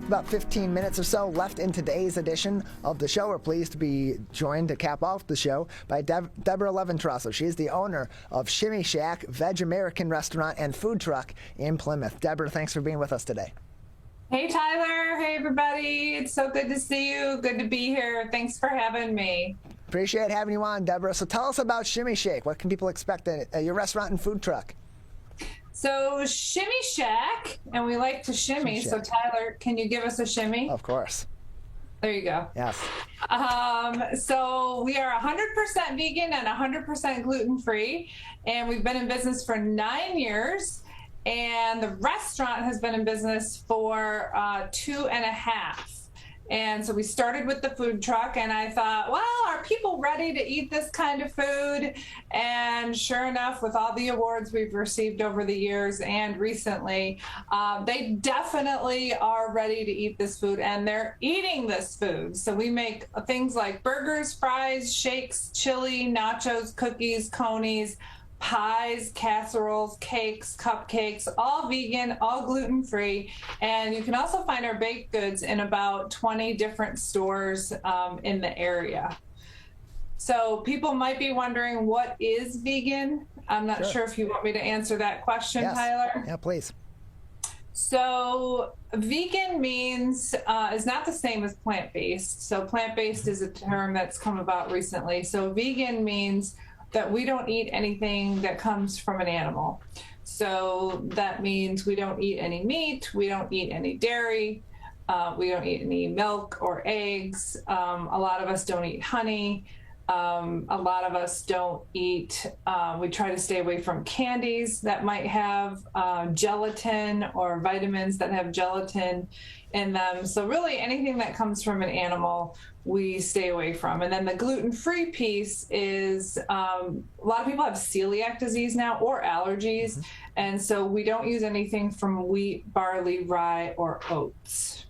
about 15 minutes or so left in today's edition of the show. We're pleased to be joined to cap off the show by Debra Levantrosser. She's the owner of Shimmy Shack, Veg American restaurant and food truck in Plymouth. Debra, thanks for being with us today. Hey, Tyler. Hey, everybody. It's so good to see you. Good to be here. Thanks for having me. Appreciate having you on, Debra. So tell us about Shimmy Shack. What can people expect at your restaurant and food truck? So Shimmy Shack, and we like to shimmy. So Tyler, can you give us a shimmy? Of course. There you go. Yes. So we are 100% vegan and 100% gluten-free, and we've been in business for 9 years. And the restaurant has been in business for 2.5. And so we started with the food truck, and I thought, well, are people ready to eat this kind of food? And sure enough, with all the awards we've received over the years and recently, they definitely are ready to eat this food, and they're eating this food. So we make things like burgers, fries, shakes, chili, nachos, cookies, conies, pies, casseroles, cakes, cupcakes, all vegan, all gluten-free. And you can also find our baked goods in about 20 different stores in the area. So people might be wondering, what is vegan? I'm not sure if you want me to answer that question, Tyler. Yeah, please. So vegan means is not the same as plant-based. So plant-based is a term that's come about recently. So vegan means that we don't eat anything that comes from an animal. So that means we don't eat any meat, we don't eat any dairy, we don't eat any milk or eggs. A lot of us don't eat honey. A lot of us don't eat, we try to stay away from candies that might have gelatin or vitamins that have gelatin in them. So really anything that comes from an animal, we stay away from. And then the gluten-free piece is, a lot of people have celiac disease now or allergies. And so we don't use anything from wheat, barley, rye, or oats.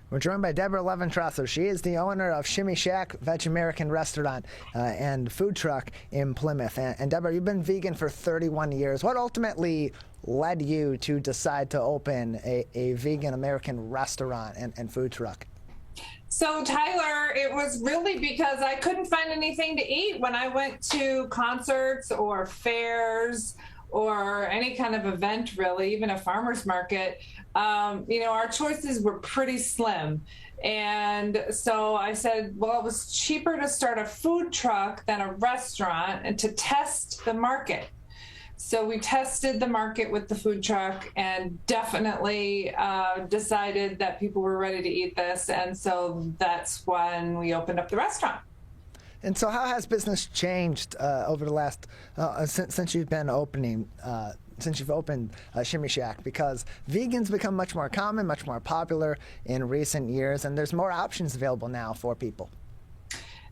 We're joined by Debra Levantrosser. She is the owner of Shimmy Shack, Veg American restaurant and food truck in Plymouth. And Debra, you've been vegan for 31 years. What ultimately led you to decide to open a vegan American restaurant and food truck? So Tyler, it was really because I couldn't find anything to eat when I went to concerts or fairs or any kind of event, really, even a farmer's market. You know, our choices were pretty slim. And so I said, well, it was cheaper to start a food truck than a restaurant and to test the market. So we tested the market with the food truck and definitely decided that people were ready to eat this. And so that's when we opened up the restaurant. And so how has business changed over the last, since you've been opening, since you've opened Shimmy Shack? Because vegans become much more common, much more popular in recent years, and there's more options available now for people.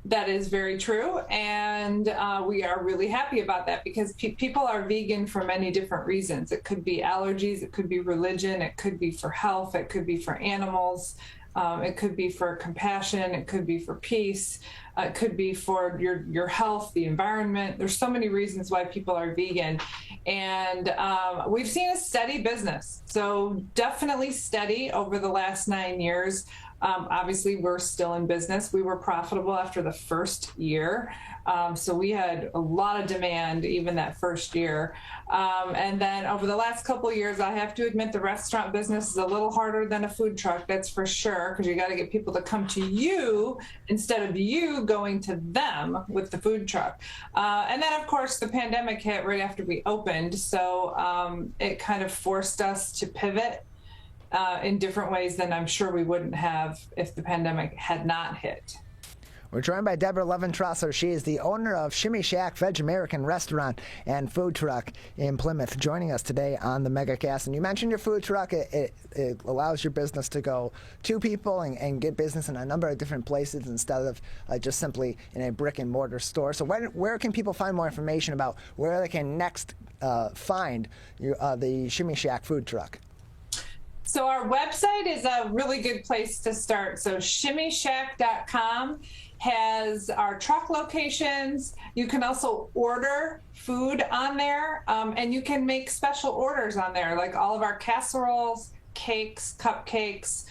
That is very true, and we are really happy about that because people are vegan for many different reasons. It could be allergies, it could be religion, it could be for health, it could be for animals, it could be for compassion, it could be for peace, it could be for your health, the environment. There's so many reasons why people are vegan, and we've seen a steady business. So definitely steady over the last 9 years. Obviously, we're still in business. We were profitable after the first year. So we had a lot of demand even that first year. And then over the last couple of years, I have to admit the restaurant business is a little harder than a food truck, that's for sure, because you got to get people to come to you instead of you going to them with the food truck. And then, of course, the pandemic hit right after we opened. So it kind of forced us to pivot in different ways than I'm sure we wouldn't have if the pandemic had not hit. We're joined by Debra Levantrosser. She is the owner of Shimmy Shack, Veg American restaurant and food truck in Plymouth, joining us today on the MegaCast. And you mentioned your food truck. It allows your business to go to people and get business in a number of different places instead of just simply in a brick and mortar store. So where can people find more information about where they can next find the Shimmy Shack food truck? So our website is a really good place to start. So shimmyshack.com has our truck locations. You can also order food on there, and you can make special orders on there, like all of our casseroles, cakes, cupcakes,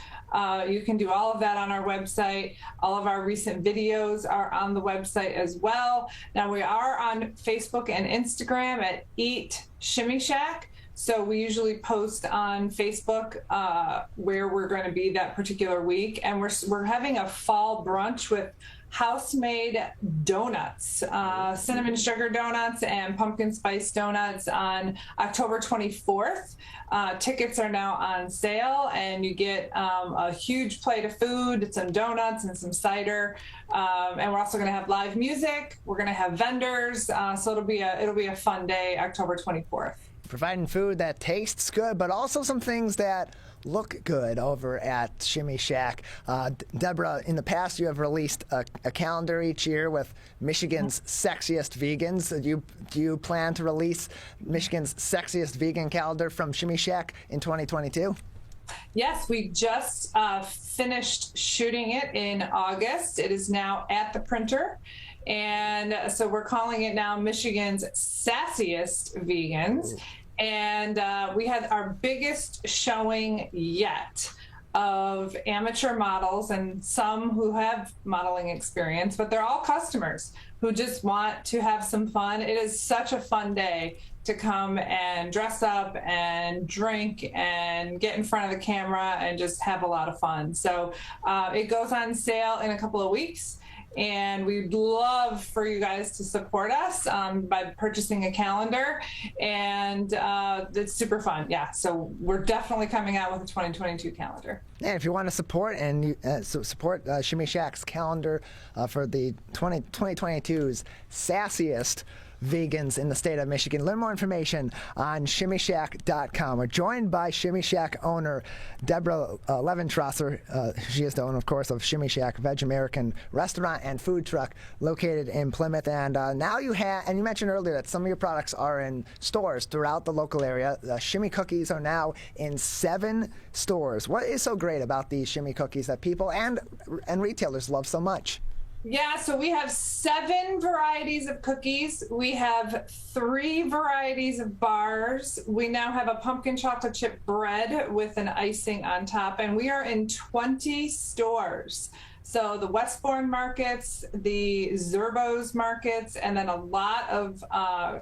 You can do all of that on our website. All of our recent videos are on the website as well. Now we are on Facebook and Instagram at Eat Shimmy Shack. So we usually post on Facebook where we're going to be that particular week, and we're having a fall brunch with house-made donuts, cinnamon sugar donuts and pumpkin spice donuts on October 24th. Tickets are now on sale, and you get a huge plate of food, some donuts and some cider. And we're also going to have live music. We're going to have vendors. So it'll be a fun day, October 24th. Providing food that tastes good, but also some things that look good over at Shimmy Shack. Debra, in the past you have released a calendar each year with Michigan's sexiest vegans. Do you plan to release Michigan's sexiest vegan calendar from Shimmy Shack in 2022? Yes, we just finished shooting it in August. It is now at the printer. And so we're calling it now Michigan's Sassiest Vegans. Ooh. And we had our biggest showing yet of amateur models and some who have modeling experience, but they're all customers who just want to have some fun. It is such a fun day to come and dress up and drink and get in front of the camera and just have a lot of fun. So it goes on sale in a couple of weeks. And we'd love for you guys to support us by purchasing a calendar. And it's super fun. Yeah, so we're definitely coming out with a 2022 calendar. And if you want to support support Shimmy Shack's calendar for the 2022's Sassiest Vegans in the state of Michigan. Learn more information on shimmyshack.com. We're joined by Shimmy Shack owner Debra Levantrosser. She is the owner, of course, of Shimmy Shack, Veg American restaurant and food truck located in Plymouth. And now you mentioned earlier that some of your products are in stores throughout the local area. Shimmy cookies are now in 7 stores. What is so great about these Shimmy cookies that people and retailers love so much? Yeah, so we have 7 varieties of cookies. We have 3 varieties of bars. We now have a pumpkin chocolate chip bread with an icing on top, and we are in 20 stores. So the Westbourne markets, the Zerbos markets, and then a lot of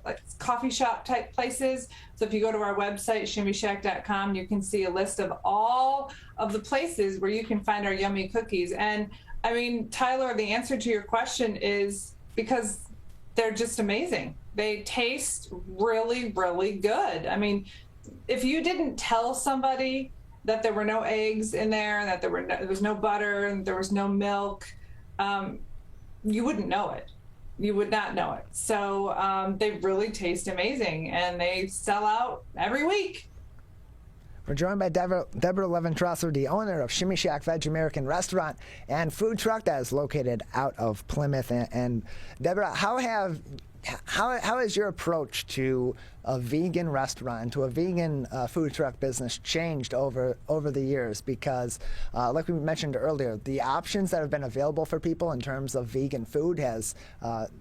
like coffee shop type places. So if you go to our website, shimmyshack.com, you can see a list of all of the places where you can find our yummy cookies. And I mean, Tyler, the answer to your question is because they're just amazing. They taste really, really good. I mean, if you didn't tell somebody that there were no eggs in there, that there was no butter, and there was no milk, you wouldn't know it. You would not know it. So they really taste amazing, and they sell out every week. We're joined by Debra Levantrosser, the owner of Shimmy Shack Veg American restaurant and food truck that is located out of Plymouth. And Debra, how has your approach to a vegan restaurant, to a vegan food truck business changed over the years? Because like we mentioned earlier, the options that have been available for people in terms of vegan food has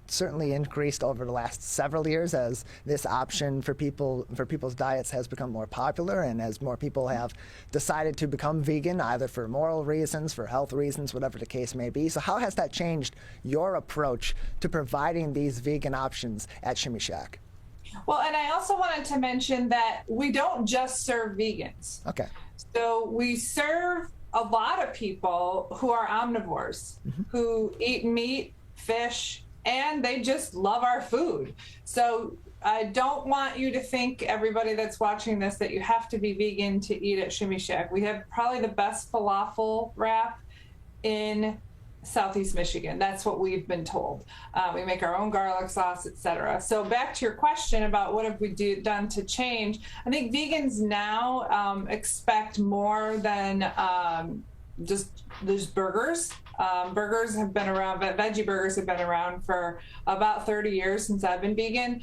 certainly increased over the last several years as this option for people's diets has become more popular, and as more people have decided to become vegan, either for moral reasons, for health reasons, whatever the case may be. So how has that changed your approach to providing these vegan options at Shimmy Shack? Well, and I also wanted to mention that we don't just serve vegans. Okay. So we serve a lot of people who are omnivores, who eat meat, fish, and they just love our food. So I don't want you to think, everybody that's watching this, that you have to be vegan to eat at Shimmy Shack. We have probably the best falafel wrap in Southeast Michigan. That's what we've been told. We make our own garlic sauce, etc. So back to your question about what have we done to change, I think vegans now expect more than just burgers. Burgers have been around, but veggie burgers have been around for about 30 years since I've been vegan.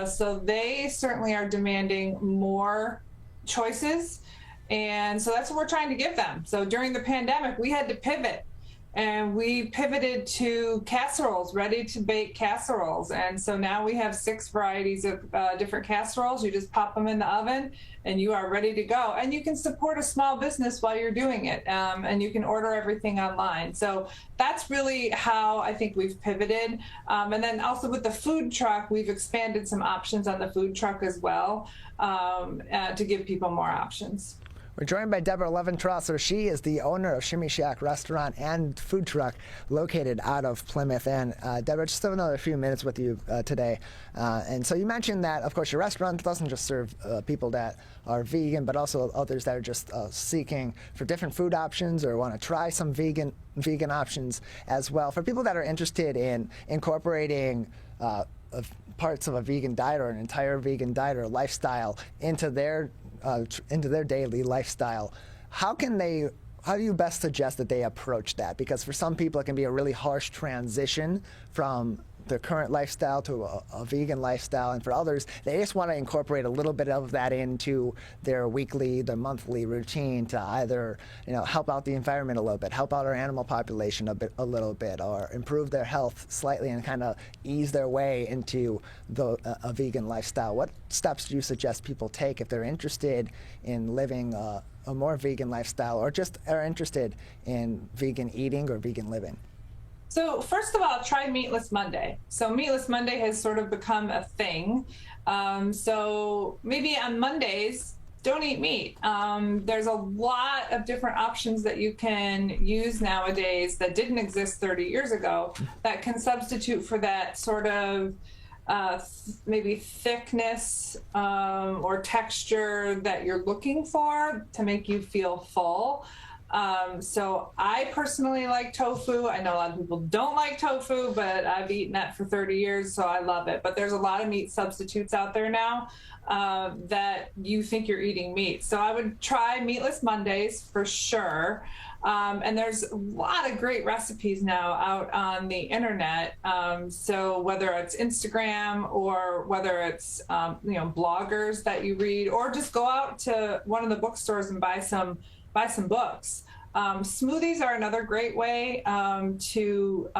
So they certainly are demanding more choices. And so that's what we're trying to give them. So during the pandemic, we had to pivot and we pivoted to casseroles, ready to bake casseroles. And so now we have 6 varieties of different casseroles. You just pop them in the oven and you are ready to go. And you can support a small business while you're doing it. And you can order everything online. So that's really how I think we've pivoted. And then also with the food truck, we've expanded some options on the food truck as well, to give people more options. We're joined by Debra Levantrosser. She is the owner of Shimmy Shack restaurant and food truck located out of Plymouth. And Debra, just have another few minutes with you today. And so you mentioned that, of course, your restaurant doesn't just serve people that are vegan, but also others that are just seeking for different food options or want to try some vegan options as well. For people that are interested in incorporating parts of a vegan diet or an entire vegan diet or lifestyle into their daily lifestyle, how do you best suggest that they approach that? Because for some people it can be a really harsh transition from their current lifestyle to a vegan lifestyle, and for others they just want to incorporate a little bit of that into their weekly, their monthly routine to either help out the environment a little bit, help out our animal population a little bit, or improve their health slightly and kind of ease their way into a vegan lifestyle. What steps do you suggest people take if they're interested in living a more vegan lifestyle, or just are interested in vegan eating or vegan living? So first of all, try Meatless Monday. So Meatless Monday has sort of become a thing. So maybe on Mondays, don't eat meat. There's a lot of different options that you can use nowadays that didn't exist 30 years ago that can substitute for that sort of maybe thickness or texture that you're looking for to make you feel full. So I personally like tofu. I know a lot of people don't like tofu, but I've eaten that for 30 years, so I love it. But there's a lot of meat substitutes out there now that you think you're eating meat. So I would try Meatless Mondays for sure. And there's a lot of great recipes now out on the internet. So whether it's Instagram or whether it's bloggers that you read, or just go out to one of the bookstores and buy some books. Smoothies are another great way to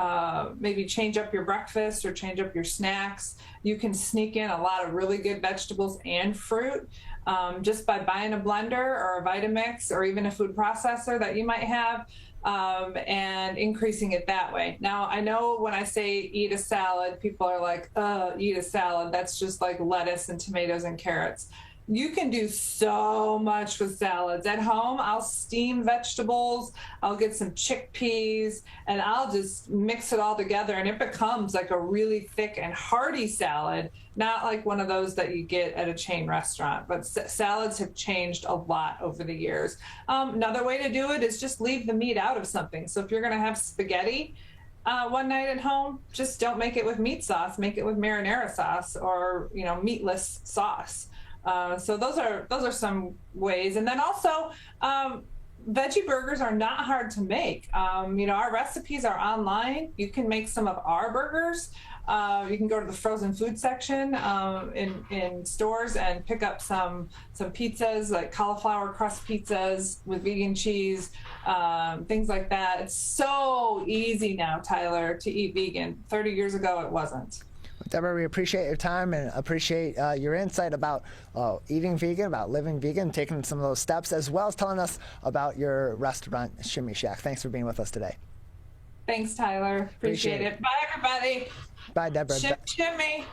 maybe change up your breakfast or change up your snacks. You can sneak in a lot of really good vegetables and fruit just by buying a blender or a Vitamix or even a food processor that you might have, and increasing it that way. Now, I know when I say eat a salad, people are like, eat a salad. That's just like lettuce and tomatoes and carrots. You can do so much with salads. At home, I'll steam vegetables, I'll get some chickpeas, and I'll just mix it all together, and it becomes like a really thick and hearty salad, not like one of those that you get at a chain restaurant. But salads have changed a lot over the years. Another way to do it is just leave the meat out of something. So if you're going to have spaghetti one night at home, just don't make it with meat sauce. Make it with marinara sauce or meatless sauce. So those are some ways. And then also, veggie burgers are not hard to make. Our recipes are online. You can make some of our burgers. You can go to the frozen food section in stores and pick up some pizzas, like cauliflower crust pizzas with vegan cheese, things like that. It's so easy now, Tyler, to eat vegan. 30 years ago, it wasn't. Debra, we appreciate your time and appreciate your insight about eating vegan, about living vegan, taking some of those steps, as well as telling us about your restaurant, Shimmy Shack. Thanks for being with us today. Thanks, Tyler. Appreciate it. Bye, everybody. Bye, Debra. Shimmy.